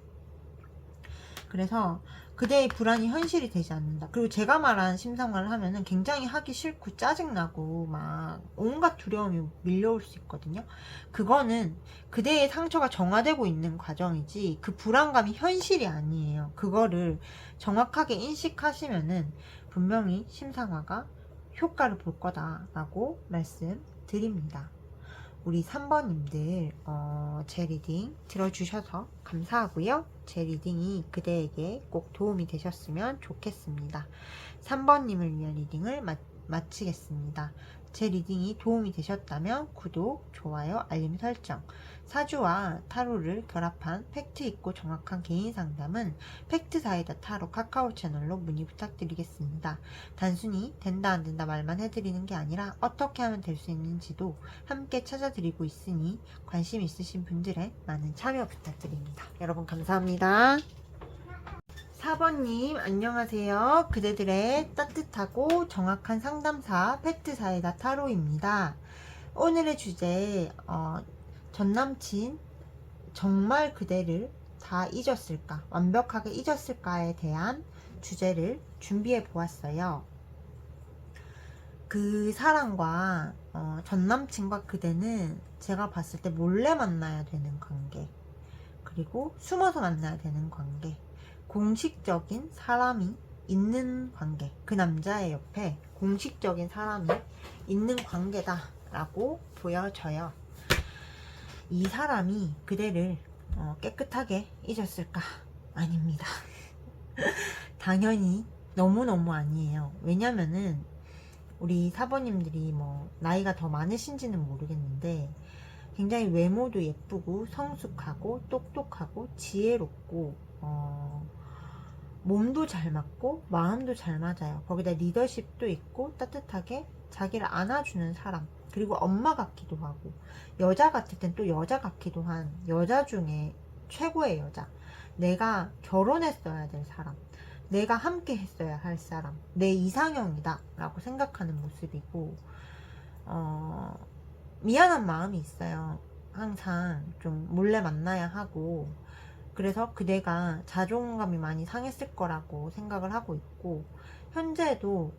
그래서 그대의 불안이 현실이 되지 않는다. 그리고 제가 말한 심상화를 하면은 굉장히 하기 싫고 짜증나고 막 온갖 두려움이 밀려올 수 있거든요. 그거는 그대의 상처가 정화되고 있는 과정이지 그 불안감이 현실이 아니에요. 그거를 정확하게 인식하시면은 분명히 심상화가 효과를 볼 거다라고 말씀드립니다. 우리 3번님들 제 리딩 들어주셔서 감사하고요. 제 리딩이 그대에게 꼭 도움이 되셨으면 좋겠습니다. 3번님을 위한 리딩을 마치겠습니다. 제 리딩이 도움이 되셨다면 구독, 좋아요, 알림 설정. 사주와 타로를 결합한 팩트 있고 정확한 개인 상담은 팩트사이다 타로 카카오 채널로 문의 부탁드리겠습니다. 단순히 된다 안 된다 말만 해드리는 게 아니라 어떻게 하면 될 수 있는지도 함께 찾아드리고 있으니 관심 있으신 분들의 많은 참여 부탁드립니다. 여러분 감사합니다. 4번님 안녕하세요. 그대들의 따뜻하고 정확한 상담사 팩트사이다 타로입니다. 오늘의 주제 전남친 정말 그대를 다 잊었을까, 완벽하게 잊었을까에 대한 주제를 준비해 보았어요. 그 사람과 전남친과 그대는 제가 봤을 때 몰래 만나야 되는 관계, 그리고 숨어서 만나야 되는 관계, 공식적인 사람이 있는 관계, 그 남자의 옆에 공식적인 사람이 있는 관계다 라고 보여져요. 이 사람이 그대를 깨끗하게 잊었을까? 아닙니다. 당연히 너무너무 아니에요. 왜냐면은 우리 사모님들이 뭐 나이가 더 많으신지는 모르겠는데 굉장히 외모도 예쁘고 성숙하고 똑똑하고 지혜롭고 몸도 잘 맞고 마음도 잘 맞아요. 거기다 리더십도 있고 따뜻하게 자기를 안아주는 사람, 그리고 엄마 같기도 하고 여자 같을 땐 또 여자 같기도 한 여자 중에 최고의 여자, 내가 결혼했어야 될 사람, 내가 함께 했어야 할 사람, 내 이상형이다 라고 생각하는 모습이고 미안한 마음이 있어요. 항상 좀 몰래 만나야 하고 그래서 그대가 자존감이 많이 상했을 거라고 생각을 하고 있고, 현재도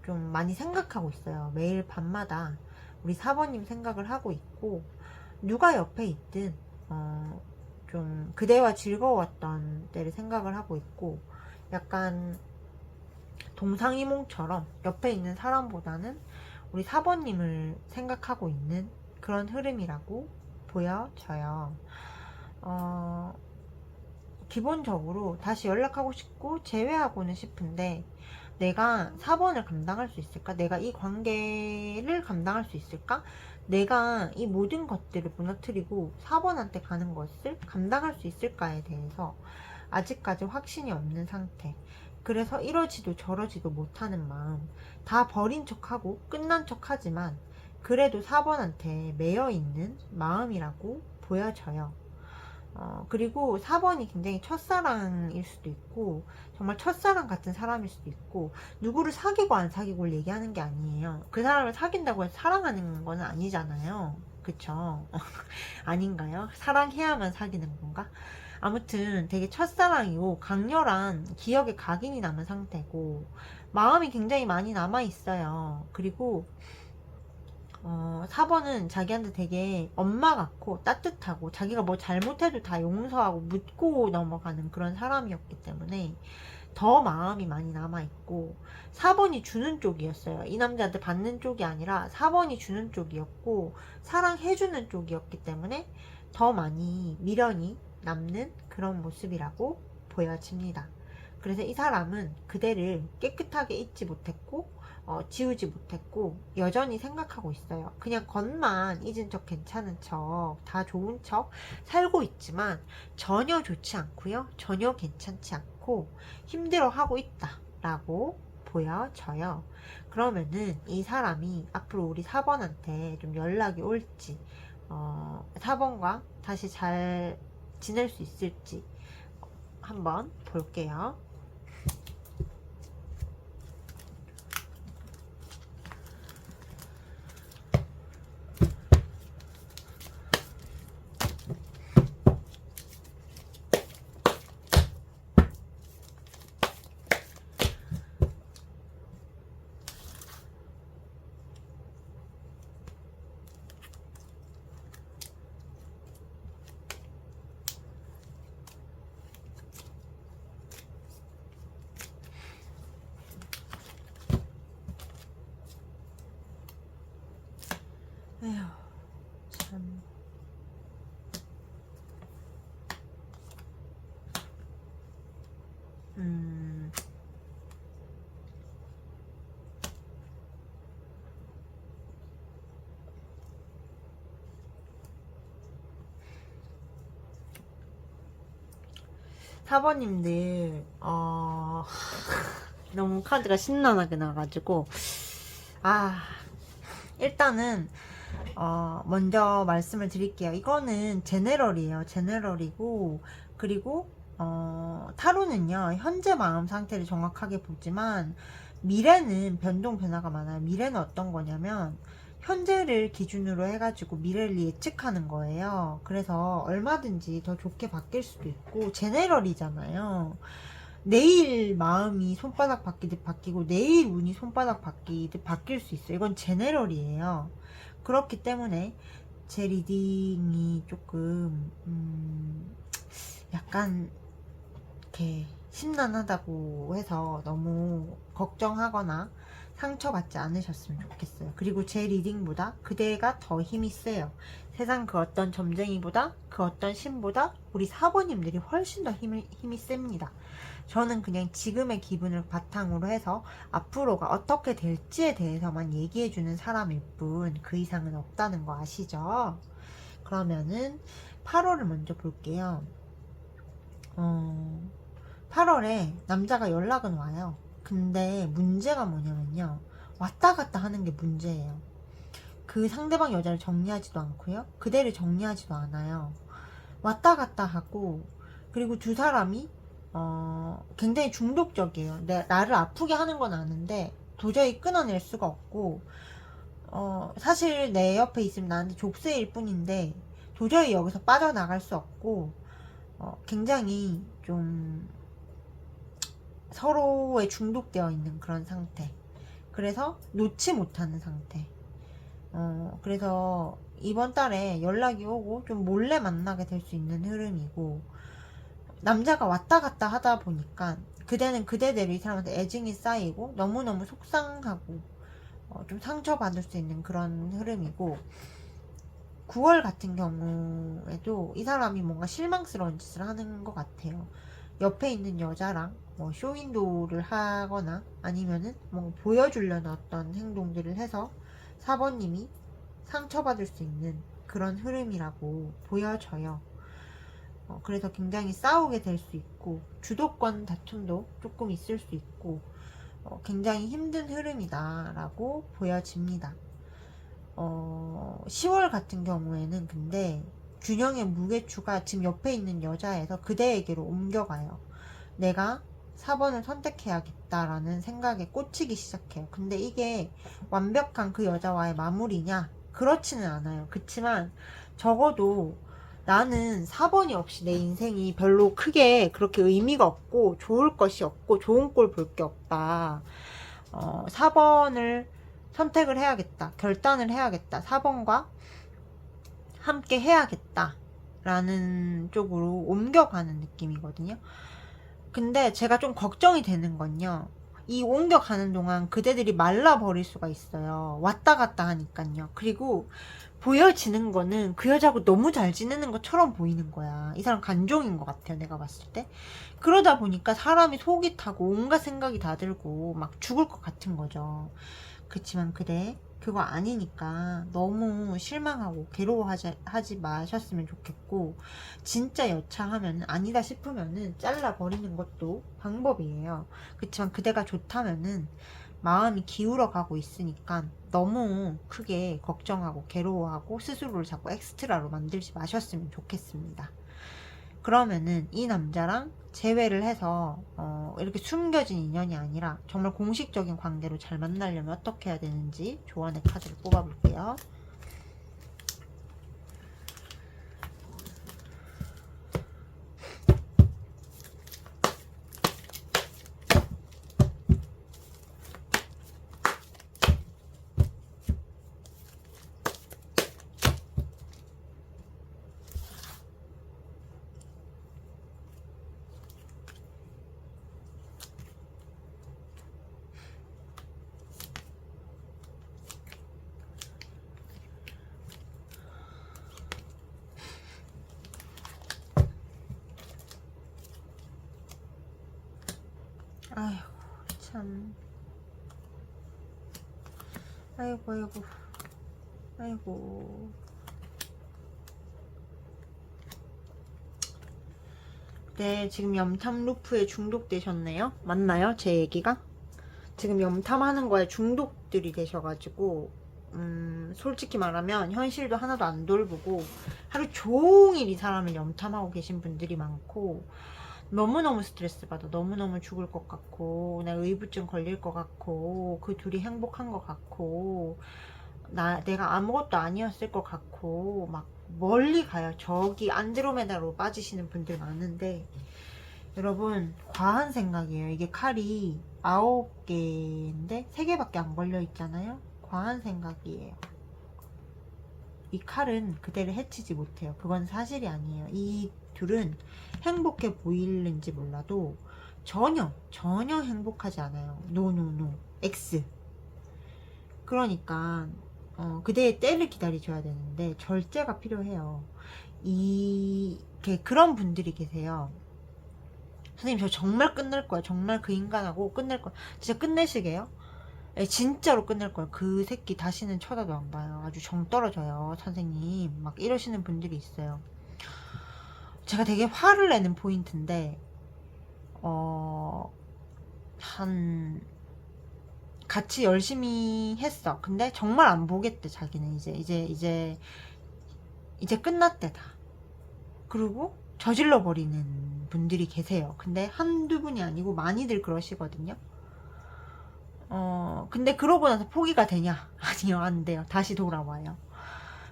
좀 많이 생각하고 있어요. 매일 밤마다 우리 사번님 생각을 하고 있고, 누가 옆에 있든 좀 그대와 즐거웠던 때를 생각을 하고 있고, 약간 동상이몽처럼 옆에 있는 사람보다는 우리 사번님을 생각하고 있는 그런 흐름이라고 보여져요. 기본적으로 다시 연락하고 싶고 제외하고는 싶은데, 내가 4번을 감당할 수 있을까? 내가 이 관계를 감당할 수 있을까? 내가 이 모든 것들을 무너뜨리고 4번한테 가는 것을 감당할 수 있을까에 대해서 아직까지 확신이 없는 상태. 그래서 이러지도 저러지도 못하는 마음. 다 버린 척하고 끝난 척하지만 그래도 4번한테 매여있는 마음이라고 보여져요. 그리고 4번이 굉장히 첫사랑일 수도 있고, 정말 첫사랑 같은 사람일 수도 있고, 누구를 사귀고 안 사귀고를 얘기하는 게 아니에요. 그 사람을 사귄다고 해서 사랑하는 건 아니잖아요. 그쵸? 아닌가요? 사랑해야만 사귀는 건가? 아무튼 되게 첫사랑이고 강렬한 기억에 각인이 남은 상태고, 마음이 굉장히 많이 남아있어요. 그리고 4번은 자기한테 되게 엄마 같고 따뜻하고, 자기가 뭐 잘못해도 다 용서하고 묻고 넘어가는 그런 사람이었기 때문에 더 마음이 많이 남아있고, 4번이 주는 쪽이었어요. 이 남자한테 받는 쪽이 아니라 4번이 주는 쪽이었고 사랑해주는 쪽이었기 때문에 더 많이 미련이 남는 그런 모습이라고 보여집니다. 그래서 이 사람은 그대를 깨끗하게 잊지 못했고 지우지 못했고 여전히 생각하고 있어요. 그냥 겉만 잊은 척 괜찮은 척 다 좋은 척 살고 있지만 전혀 좋지 않고요, 전혀 괜찮지 않고 힘들어하고 있다 라고 보여져요. 그러면은 이 사람이 앞으로 우리 4번한테 좀 연락이 올지, 4번과 다시 잘 지낼 수 있을지 한번 볼게요. 에휴, 참. 4번님들, 너무 카드가 신나게 나가지고, 일단은, 먼저 말씀을 드릴게요. 이거는 제네럴이에요. 제네럴이고, 그리고, 타로는요, 현재 마음 상태를 정확하게 보지만, 미래는 변동 변화가 많아요. 미래는 어떤 거냐면, 현재를 기준으로 해가지고 미래를 예측하는 거예요. 그래서 얼마든지 더 좋게 바뀔 수도 있고, 제네럴이잖아요. 내일 마음이 손바닥 바뀌듯 바뀌고 내일 운이 손바닥 바뀌듯 바뀔 수 있어요. 이건 제네럴이에요. 그렇기 때문에 제 리딩이 조금 약간 이렇게 심란하다고 해서 너무 걱정하거나 상처받지 않으셨으면 좋겠어요. 그리고 제 리딩보다 그대가 더 힘이 세요. 세상 그 어떤 점쟁이보다, 그 어떤 신보다 우리 사부님들이 훨씬 더 힘이 셉니다. 저는 그냥 지금의 기분을 바탕으로 해서 앞으로가 어떻게 될지에 대해서만 얘기해주는 사람일 뿐, 그 이상은 없다는 거 아시죠? 그러면은 8월을 먼저 볼게요. 8월에 남자가 연락은 와요. 근데 문제가 뭐냐면요, 왔다 갔다 하는 게 문제예요. 그 상대방 여자를 정리하지도 않고요, 그대를 정리하지도 않아요. 왔다 갔다 하고, 그리고 두 사람이 굉장히 중독적이에요. 나를 아프게 하는 건 아는데 도저히 끊어낼 수가 없고, 사실 내 옆에 있으면 나한테 족쇄일 뿐인데 도저히 여기서 빠져나갈 수 없고, 굉장히 좀 서로에 중독되어 있는 그런 상태. 그래서 놓지 못하는 상태. 그래서 이번 달에 연락이 오고 좀 몰래 만나게 될 수 있는 흐름이고, 남자가 왔다 갔다 하다 보니까 그대는 그대대로 이 사람한테 애증이 쌓이고 너무너무 속상하고 좀 상처받을 수 있는 그런 흐름이고, 9월 같은 경우에도 이 사람이 뭔가 실망스러운 짓을 하는 것 같아요. 옆에 있는 여자랑 뭐 쇼윈도를 하거나 아니면은 뭔가 보여주려는 어떤 행동들을 해서 4번님이 상처받을 수 있는 그런 흐름이라고 보여져요. 그래서 굉장히 싸우게 될 수 있고, 주도권 다툼도 조금 있을 수 있고, 굉장히 힘든 흐름이다 라고 보여집니다. 10월 같은 경우에는 근데 균형의 무게추가 지금 옆에 있는 여자에서 그대에게로 옮겨가요. 내가 4번을 선택해야겠다라는 생각에 꽂히기 시작해요. 근데 이게 완벽한 그 여자와의 마무리냐? 그렇지는 않아요. 그치만 적어도 나는 4번이 없이 내 인생이 별로 크게 그렇게 의미가 없고 좋을 것이 없고 좋은 꼴 볼 게 없다. 4번을 선택을 해야겠다. 결단을 해야겠다. 4번과 함께 해야겠다. 라는 쪽으로 옮겨가는 느낌이거든요. 근데 제가 좀 걱정이 되는 건요, 이 옮겨가는 동안 그대들이 말라버릴 수가 있어요. 왔다 갔다 하니까요. 그리고 보여지는 거는 그 여자하고 너무 잘 지내는 것처럼 보이는 거야. 이 사람 간종인 것 같아요, 내가 봤을 때. 그러다 보니까 사람이 속이 타고 온갖 생각이 다 들고 막 죽을 것 같은 거죠. 그치만 그래, 그거 아니니까 너무 실망하고 괴로워하지 마셨으면 좋겠고, 진짜 여차하면 아니다 싶으면은 잘라버리는 것도 방법이에요. 그치만 그대가 좋다면은 마음이 기울어 가고 있으니까 너무 크게 걱정하고 괴로워하고 스스로를 자꾸 엑스트라로 만들지 마셨으면 좋겠습니다. 그러면은 이 남자랑 재회를 해서 이렇게 숨겨진 인연이 아니라 정말 공식적인 관계로 잘 만나려면 어떻게 해야 되는지 조언의 카드를 뽑아볼게요. 아이고 참, 아이고 아이고. 네, 지금 염탐 루프에 중독되셨네요. 맞나요? 제 얘기가? 지금 염탐하는 거에 중독들이 되셔가지고, 솔직히 말하면 현실도 하나도 안 돌보고 하루 종일 이 사람을 염탐하고 계신 분들이 많고, 너무너무 스트레스 받아. 너무너무 죽을 것 같고, 내가 의부증 걸릴 것 같고, 그 둘이 행복한 것 같고, 내가 아무것도 아니었을 것 같고, 막 멀리 가요. 저기 안드로메다로 빠지시는 분들 많은데, 여러분 과한 생각이에요. 이게 칼이 9개인데 3개밖에 안 걸려 있잖아요. 과한 생각이에요. 이 칼은 그대를 해치지 못해요. 그건 사실이 아니에요. 이 둘은 행복해 보이는지 몰라도 전혀 행복하지 않아요. 노 X. 그러니까 그대의 때를 기다려줘야 되는데 절제가 필요해요. 그런 분들이 계세요. 선생님 저 정말 끝낼 거야. 정말 그 인간하고 끝낼 거야. 진짜 끝내시게요? 예, 진짜로 끝낼 거예요. 그 새끼 다시는 쳐다도 안 봐요. 아주 정 떨어져요, 선생님. 막 이러시는 분들이 있어요. 제가 되게 화를 내는 포인트인데, 같이 열심히 했어. 근데 정말 안 보겠대, 자기는. 이제 끝났대, 다. 그리고 저질러 버리는 분들이 계세요. 근데 한두 분이 아니고 많이들 그러시거든요. 근데 그러고 나서 포기가 되냐? 아니요, 안 돼요. 다시 돌아와요.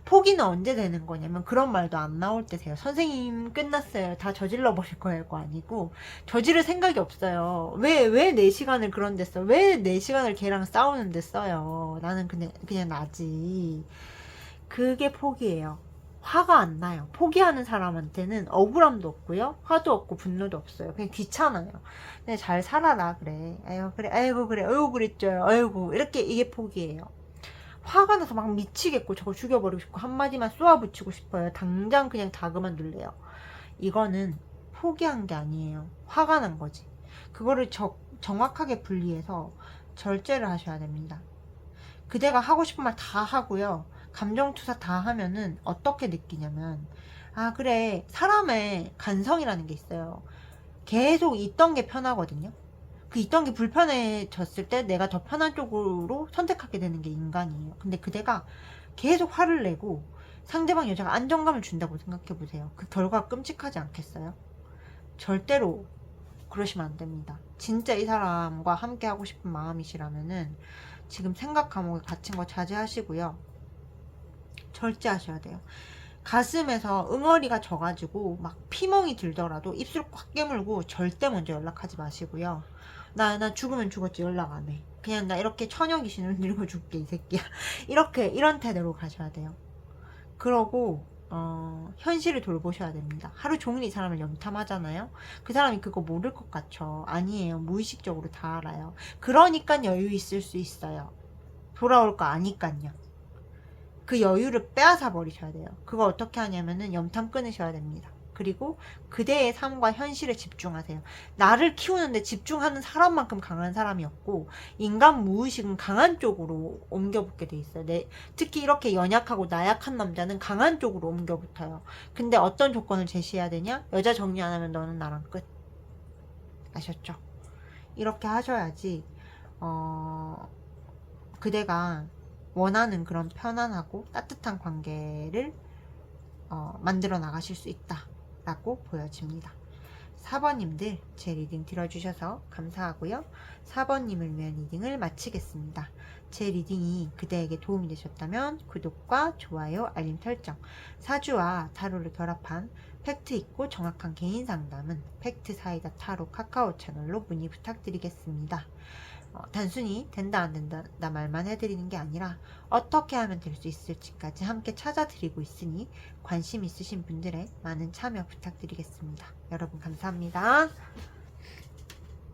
포기는 언제 되는 거냐면 그런 말도 안 나올 때세요. 선생님 끝났어요. 다 저질러 버릴 거예요. 거 아니고 저지를 생각이 없어요. 왜 4시간을 그런 데 써? 왜 4시간을 걔랑 싸우는데 써요? 나는 그냥 나지. 그게 포기예요. 화가 안 나요. 포기하는 사람한테는 억울함도 없고요. 화도 없고 분노도 없어요. 그냥 귀찮아요. 그냥 잘 살아라 그래. 아유 그래. 아이고 그래. 아이고 그랬죠. 아이고 이렇게 이게 포기예요. 화가 나서 막 미치겠고 저거 죽여버리고 싶고 한마디만 쏘아붙이고 싶어요. 당장 그냥 다 그만둘래요. 이거는 포기한 게 아니에요. 화가 난 거지. 그거를 정확하게 분리해서 절제를 하셔야 됩니다. 그대가 하고 싶은 말 다 하고요. 감정투사 다 하면은 어떻게 느끼냐면 아 그래 사람의 간성이라는 게 있어요. 계속 있던 게 편하거든요. 그 있던 게 불편해졌을 때 내가 더 편한 쪽으로 선택하게 되는 게 인간이에요. 근데 그대가 계속 화를 내고 상대방 여자가 안정감을 준다고 생각해 보세요. 그 결과가 끔찍하지 않겠어요? 절대로 그러시면 안 됩니다. 진짜 이 사람과 함께 하고 싶은 마음이시라면은 지금 생각 감옥에 갇힌 거 자제하시고요. 절제하셔야 돼요. 가슴에서 응어리가 져가지고 막 피멍이 들더라도 입술 꽉 깨물고 절대 먼저 연락하지 마시고요. 나 죽으면 죽었지 연락 안 해. 그냥 나 이렇게 처녀 귀신을 들고 죽게 이 새끼야. 이런 태도로 가셔야 돼요. 그러고 현실을 돌보셔야 됩니다. 하루 종일 이 사람을 염탐하잖아요. 그 사람이 그거 모를 것 같죠. 아니에요. 무의식적으로 다 알아요. 그러니까 여유 있을 수 있어요. 돌아올 거 아니깐요. 그 여유를 빼앗아 버리셔야 돼요. 그거 어떻게 하냐면은 염탐 끊으셔야 됩니다. 그리고 그대의 삶과 현실에 집중하세요. 나를 키우는데 집중하는 사람만큼 강한 사람이 없고 인간 무의식은 강한 쪽으로 옮겨붙게 돼 있어요. 특히 이렇게 연약하고 나약한 남자는 강한 쪽으로 옮겨붙어요. 근데 어떤 조건을 제시해야 되냐? 여자 정리 안 하면 너는 나랑 끝. 아셨죠? 이렇게 하셔야지 그대가 원하는 그런 편안하고 따뜻한 관계를 만들어 나가실 수 있다라고 보여집니다. 4번님들 제 리딩 들어주셔서 감사하고요. 4번님을 위한 리딩을 마치겠습니다. 제 리딩이 그대에게 도움이 되셨다면 구독과 좋아요, 알림 설정, 사주와 타로를 결합한 팩트 있고 정확한 개인 상담은 팩트 사이다 타로 카카오 채널로 문의 부탁드리겠습니다. 단순히 된다 안 된다 말만 해드리는 게 아니라 어떻게 하면 될 수 있을지까지 함께 찾아드리고 있으니 관심 있으신 분들의 많은 참여 부탁드리겠습니다. 여러분 감사합니다.